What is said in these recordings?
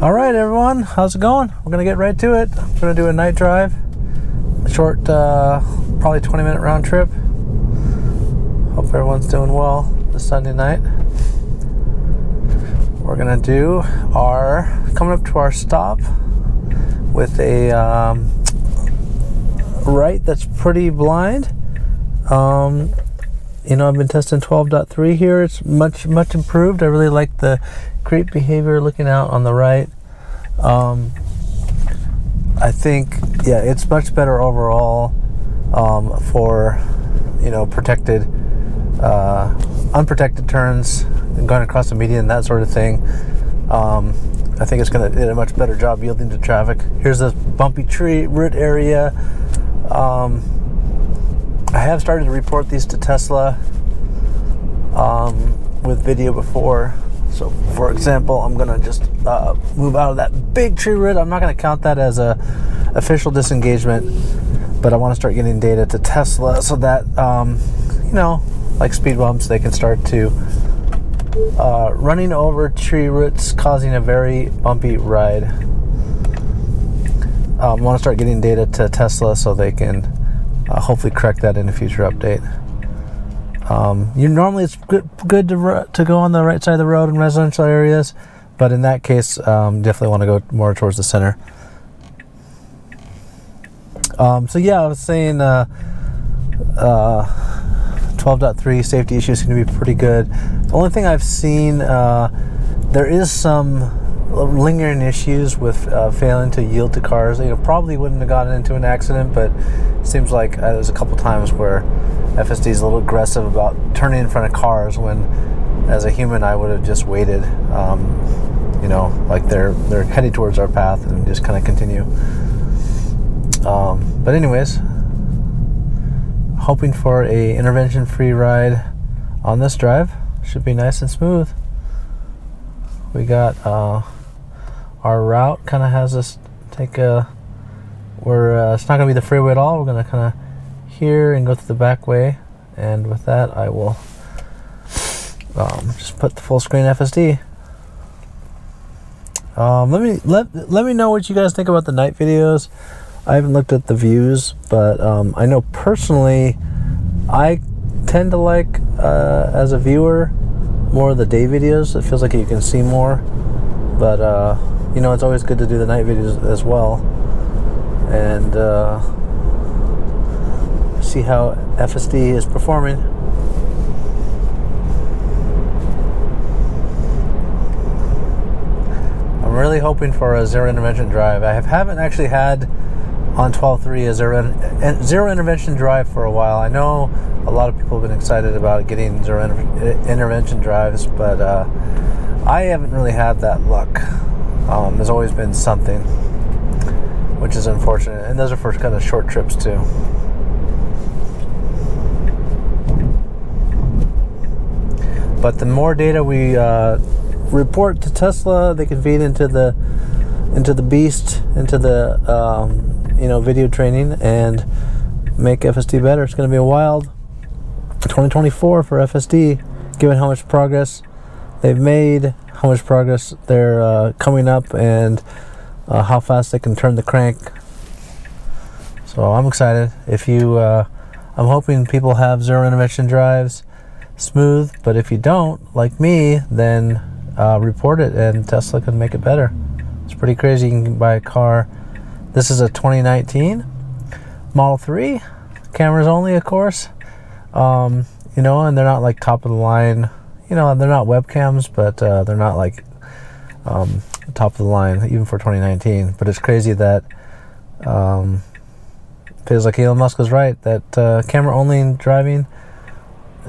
All right, everyone, how's it going? We're gonna get right to it. I'm gonna do a night drive, a short, probably 20-minute round trip. Hope everyone's doing well this Sunday night. We're gonna do coming up to our stop with a right that's pretty blind. I've been testing 12.3 here. It's much improved. I really like the creep behavior looking out on the right. I think, it's much better overall for, protected, unprotected turns, going across the median, that sort of thing. I think it's going to do a much better job yielding to traffic. Here's this bumpy tree root area. I have started to report these to Tesla with video before. So, for example, I'm going to just move out of that big tree root. I'm not going to count that as a official disengagement, but I want to start getting data to Tesla so that, like speed bumps, they can start to running over tree roots, causing a very bumpy ride. I want to start getting data to Tesla so they can hopefully correct that in a future update. Normally it's good to go on the right side of the road in residential areas, but in that case, definitely want to go more towards the center. I was saying 12.3 safety issues seem to be pretty good. The only thing I've seen, there is some lingering issues with failing to yield to cars. Probably wouldn't have gotten into an accident, but it seems like there's a couple times where FSD is a little aggressive about turning in front of cars when, as a human, I would have just waited. Like they're heading towards our path and just kind of continue. But anyways, hoping for a intervention-free ride on this drive. Should be nice and smooth. We got our route kind of has us take it's not going to be the freeway at all. We're going to kind of here and go through the back way, and with that I will just put the full screen FSD. Let me know what you guys think about the night videos. I haven't looked at the views, but I know personally I tend to like as a viewer more of the day videos. It feels like you can see more, but it's always good to do the night videos as well, and see how FSD is performing. I'm really hoping for a zero intervention drive. I haven't actually had on 12.3 a zero intervention drive for a while. I know a lot of people have been excited about getting zero intervention drives, but I haven't really had that luck. There's always been something, which is unfortunate, and those are for kind of short trips too. But the more data we report to Tesla, they can feed into the beast, into the video training, and make FSD better. It's going to be a wild 2024 for FSD, given how much progress they've made, how much progress they're coming up, and how fast they can turn the crank. So I'm excited. I'm hoping people have zero intervention drives, smooth. But if you don't, like me, then report it, and Tesla can make it better. It's pretty crazy. You can buy a car. This is a 2019 Model 3, cameras only, of course. And they're not like top of the line. They're not webcams, but they're not like top of the line, even for 2019. But it's crazy that feels like Elon Musk was right, that camera only driving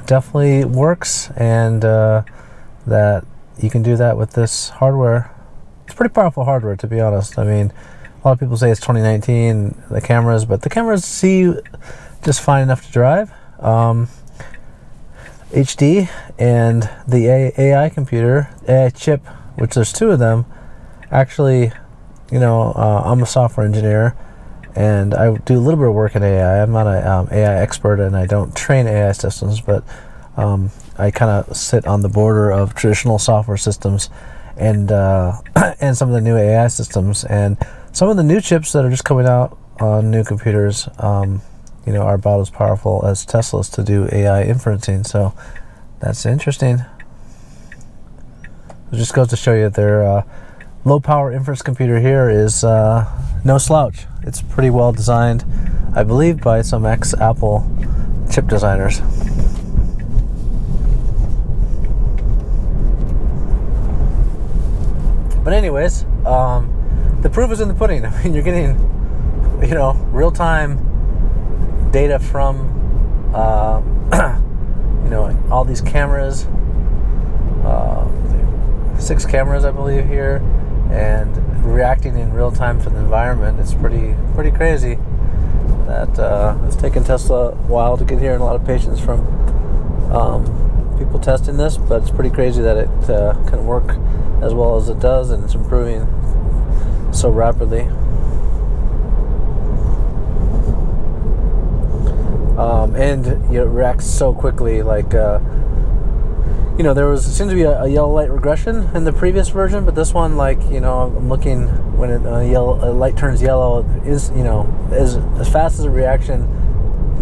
definitely works, and that you can do that with this hardware. It's pretty powerful hardware, to be honest. I mean, a lot of people say it's 2019, the cameras, but the cameras see just fine enough to drive. HD and the AI computer, AI chip, which there's two of them. Actually, I'm a software engineer, and I do a little bit of work in AI. I'm not an AI expert, and I don't train AI systems, but I kind of sit on the border of traditional software systems and and some of the new AI systems, and some of the new chips that are just coming out on new computers, you know, are about as powerful as Tesla's to do AI inferencing. So that's interesting. It just goes to show you their low power inference computer here is no slouch. It's pretty well designed, I believe, by some ex-Apple chip designers. But anyways, the proof is in the pudding. I mean, you're getting, you know, real-time data from, you know, all these cameras, 6 cameras, I believe, here, and reacting in real time to the environment. It's pretty crazy. That it's taken Tesla a while to get here, and a lot of patience from people testing this, but it's pretty crazy that it can work as well as it does, and it's improving so rapidly. And you know, it reacts so quickly. Like you know, there seems to be a yellow light regression in the previous version, but this one, like, you know, I'm looking when a light turns yellow, is, you know, as fast as a reaction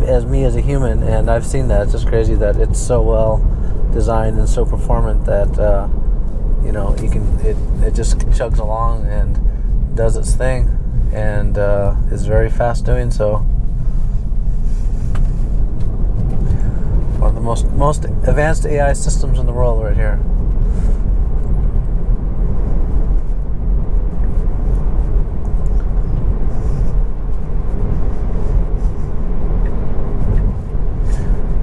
as me as a human, and I've seen that. It's just crazy that it's so well designed and so performant that you know, it just chugs along and does its thing, and is very fast doing so. One of the most advanced AI systems in the world right here.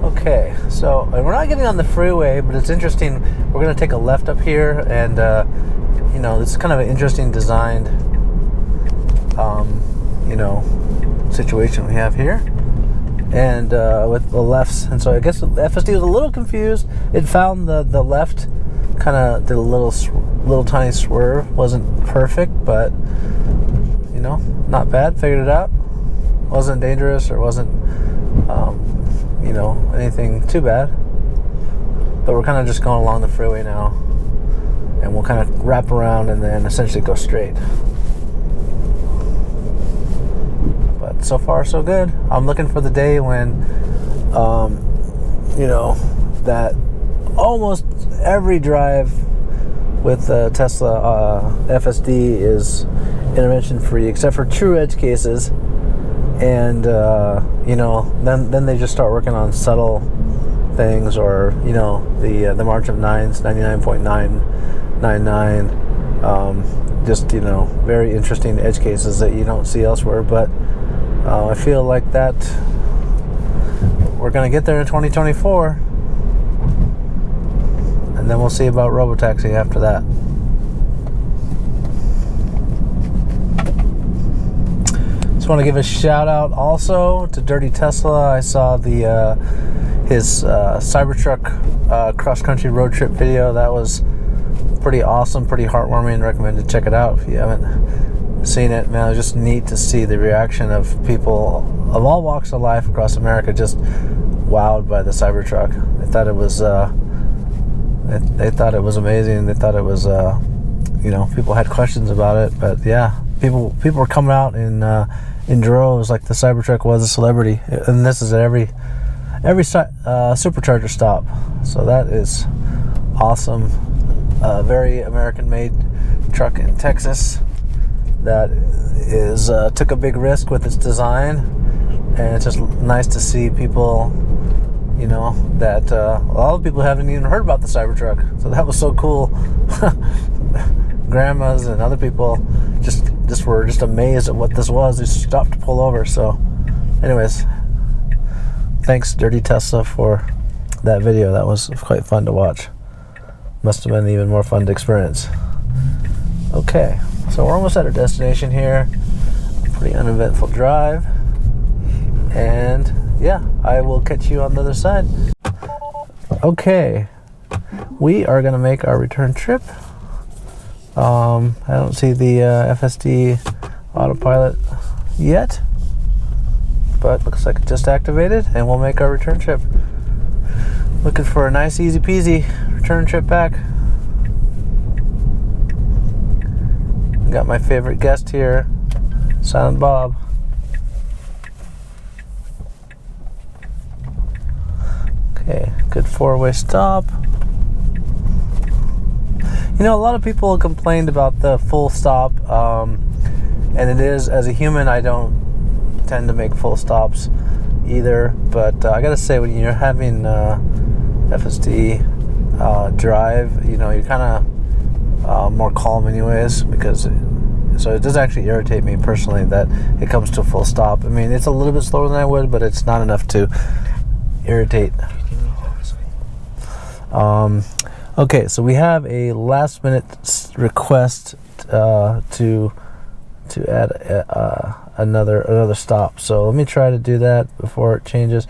Okay, so we're not getting on the freeway, but it's interesting. We're going to take a left up here, and you know, this is kind of an interesting designed you know, situation we have here. And with the lefts, and so I guess the FSD was a little confused. It found the left kind of did a little tiny swerve. Wasn't perfect, but you know, not bad. Figured it out. Wasn't dangerous, or wasn't you know, anything too bad. But we're kind of just going along the freeway now, and we'll kind of wrap around and then essentially go straight. But so far so good. I'm looking for the day when you know, that almost every drive with Tesla FSD is intervention free, except for true edge cases, and you know, then they just start working on subtle things, or you know, the march of nines, 99.999, just, you know, very interesting edge cases that you don't see elsewhere. But I feel like that we're going to get there in 2024, and then we'll see about robotaxi after that. Just want to give a shout out also to Dirty Tesla. I saw his Cybertruck cross-country road trip video. That was pretty awesome, pretty heartwarming. Recommend to check it out if you haven't seen it. Man, it was just neat to see the reaction of people of all walks of life across America, just wowed by the Cybertruck. They thought it was they thought it was amazing. They thought it was you know, people had questions about it, but yeah, people were coming out in droves, like the Cybertruck was a celebrity. And this is at every supercharger stop, so that is awesome. Very American-made truck in Texas that is took a big risk with its design, and it's just nice to see people, you know, that a lot of people haven't even heard about the Cybertruck, so that was so cool. Grandmas and other people just were just amazed at what this was. They stopped to pull over. So anyways, thanks Dirty Tesla for that video. That was quite fun to watch. Must have been even more fun to experience. Okay, so we're almost at our destination here. Pretty uneventful drive, and yeah, I will catch you on the other side. Okay, we are going to make our return trip. I don't see the FSD autopilot yet, but looks like it just activated, and we'll make our return trip. Looking for a nice, easy peasy return trip back. Got my favorite guest here, Silent Bob. Okay, good 4-way stop. You know, a lot of people complained about the full stop, and it is, as a human, I don't tend to make full stops either, but I gotta say, when you're having FSD drive, you know, you're kind of more calm anyways, so it does actually irritate me personally that it comes to a full stop. I mean, it's a little bit slower than I would, but it's not enough to irritate. Okay, so we have a last minute request to add another stop. So let me try to do that before it changes.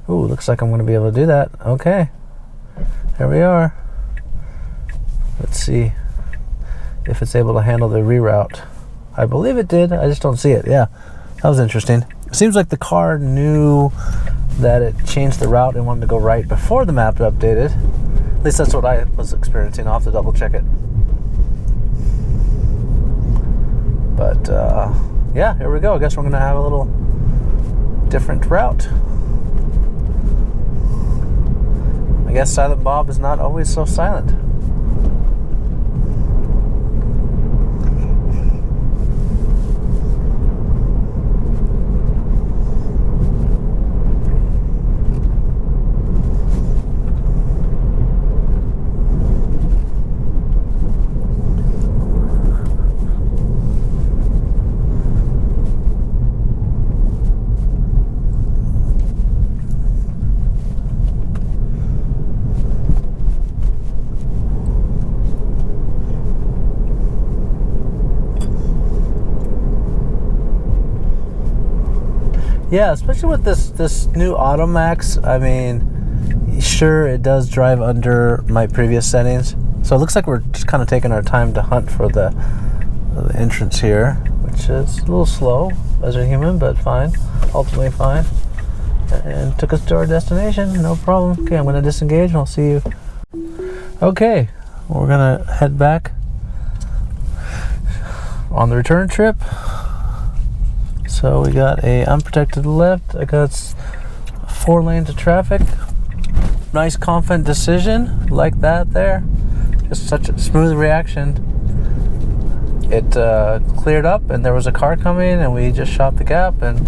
Ooh, looks like I'm going to be able to do that. Okay, here we are. Let's see if it's able to handle the reroute. I believe it did. I just don't see it. Yeah, that was interesting. It seems like the car knew that it changed the route and wanted to go right before the map updated. At least that's what I was experiencing. I'll have to double check it. But yeah, here we go. I guess we're going to have a little different route. I guess Silent Bob is not always so silent. Yeah, especially with this new Automax. I mean, sure, it does drive under my previous settings, so it looks like we're just kind of taking our time to hunt for the entrance here, which is a little slow as a human, but fine, ultimately fine. And took us to our destination, no problem. Okay, I'm going to disengage and I'll see you. Okay, we're going to head back on the return trip. So we got a unprotected left. I got 4 lanes of traffic. Nice confident decision, like that there. Just such a smooth reaction. It cleared up and there was a car coming and we just shot the gap, and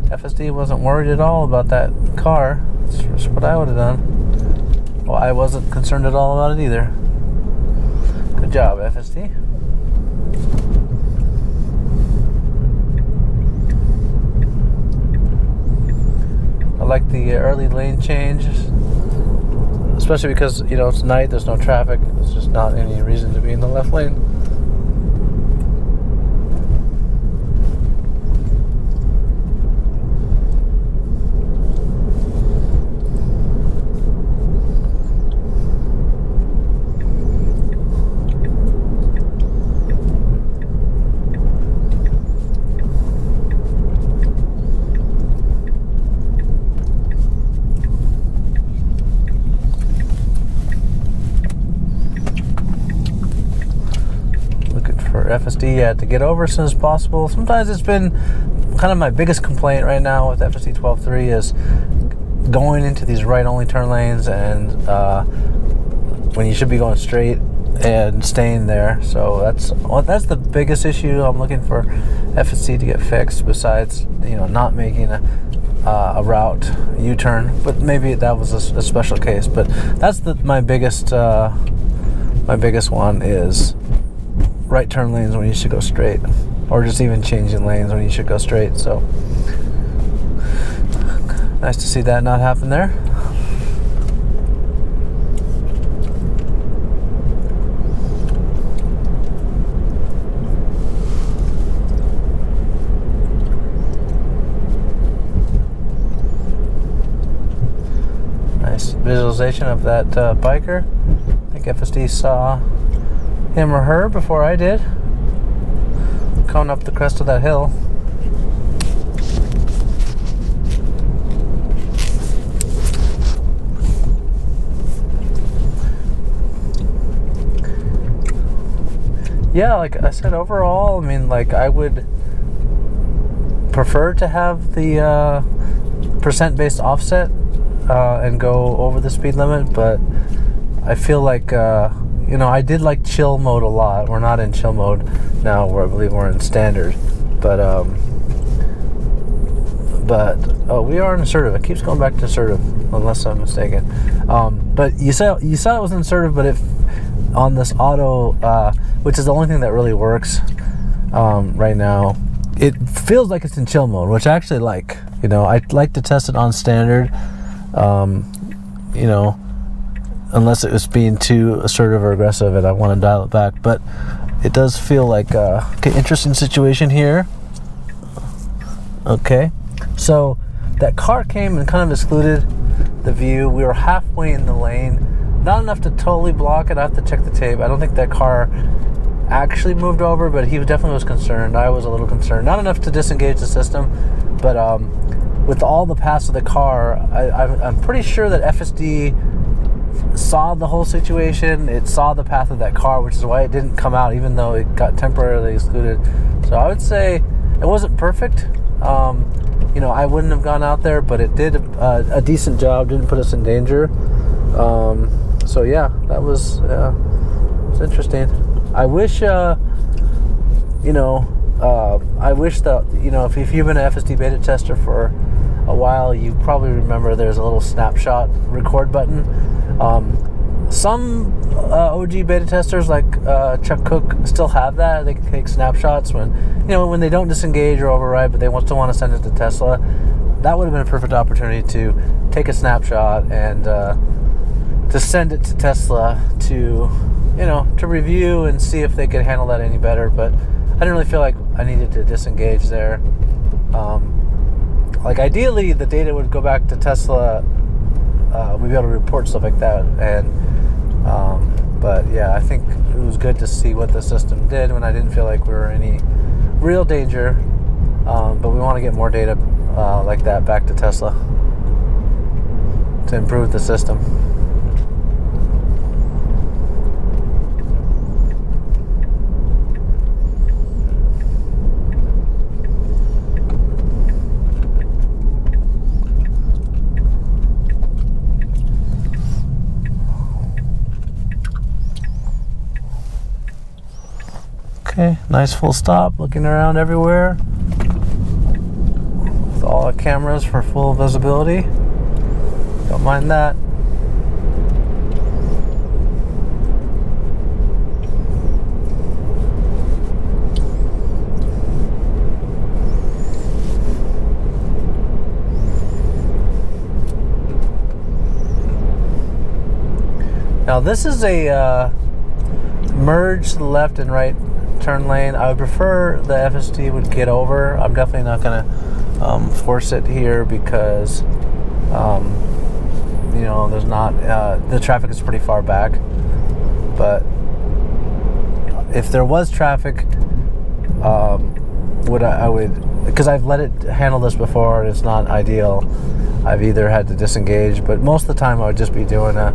FSD wasn't worried at all about that car. That's just what I would have done. Well, I wasn't concerned at all about it either. Good job, FSD. I like the early lane change, especially because, you know, it's night, there's no traffic, there's just not any reason to be in the left lane. FSD to get over as soon as possible. Sometimes it's been kind of my biggest complaint right now with FSD 12.3 is going into these right-only turn lanes, and when you should be going straight and staying there. So that's the biggest issue I'm looking for FSD to get fixed. Besides, you know, not making a route U-turn, but maybe that was a special case. But that's my biggest one is right turn lanes when you should go straight, or just even changing lanes when you should go straight. So nice to see that not happen there. Nice visualization of that biker. I think FSD saw him or her before I did, coming up the crest of that hill. yeah, like I said, overall, I mean, like I would prefer to have the percent-based offset and go over the speed limit, but I feel like you know, I did like chill mode a lot. We're not in chill mode now, where I believe we're in standard, but we are in assertive. It keeps going back to assertive, unless I'm mistaken. But you saw it was in assertive, but if on this auto, which is the only thing that really works right now, it feels like it's in chill mode, which I actually like. You know, I'd like to test it on standard. You know, unless it was being too assertive or aggressive, and I want to dial it back. But it does feel like okay, interesting situation here. Okay, so that car came and kind of excluded the view. We were halfway in the lane, not enough to totally block it. I have to check the tape. I don't think that car actually moved over, but he definitely was concerned. I was a little concerned. Not enough to disengage the system, but with all the paths of the car, I'm pretty sure that FSD saw the whole situation. It saw the path of that car, which is why it didn't come out, even though it got temporarily excluded. So I would say it wasn't perfect. You know, I wouldn't have gone out there, but it did a decent job. Didn't put us in danger. So yeah, that was interesting. I wish, you know, I wish that, you know, if you've been an FSD beta tester for a while, you probably remember there's a little snapshot record button. Some OG beta testers like Chuck Cook still have that. They can take snapshots when, you know, when they don't disengage or override, but they still want to send it to Tesla. That would have been a perfect opportunity to take a snapshot and to send it to Tesla to, you know, to review and see if they could handle that any better. But I didn't really feel like I needed to disengage there. Like ideally, the data would go back to Tesla. We'd be able to report stuff like that, and but yeah, I think it was good to see what the system did when I didn't feel like we were in any real danger. But we want to get more data like that back to Tesla to improve the system. Okay, nice full stop, looking around everywhere with all the cameras for full visibility. Don't mind that. Now this is a merge to the left and right turn lane. I would prefer the FSD would get over. I'm definitely not going to force it here because you know, there's not the traffic is pretty far back. But if there was traffic, I would, because I've let it handle this before and it's not ideal, I've either had to disengage, but most of the time I would just be doing a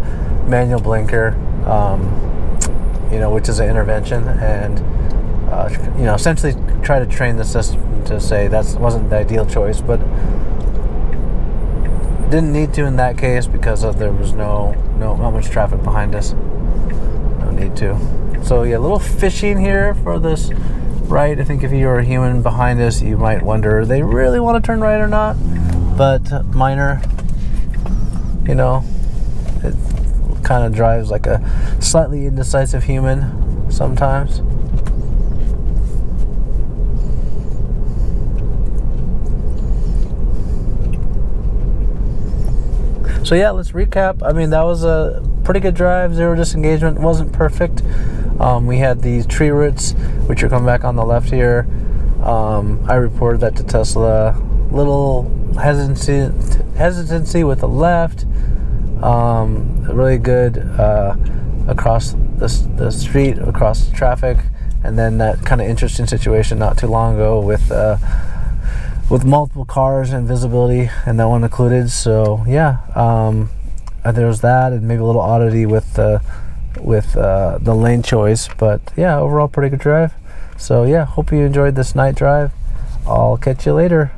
manual blinker, you know, which is an intervention, and you know, essentially try to train the system to say that wasn't the ideal choice, but didn't need to in that case because there was not much traffic behind us. No need to. So yeah, a little fishing here for this right. I think if you were a human behind us, you might wonder, they really want to turn right or not? But minor, you know, it kind of drives like a slightly indecisive human sometimes. So yeah, let's recap. I mean, that was a pretty good drive. Zero disengagement. Wasn't perfect. We had these tree roots, which are coming back on the left here. I reported that to Tesla. Little hesitancy with the left. Really good across the street, across traffic, and then that kind of interesting situation not too long ago with multiple cars and visibility, and that one occluded. So yeah, there was that, and maybe a little oddity with the the lane choice. But yeah, overall pretty good drive. So yeah, hope you enjoyed this night drive. I'll catch you later.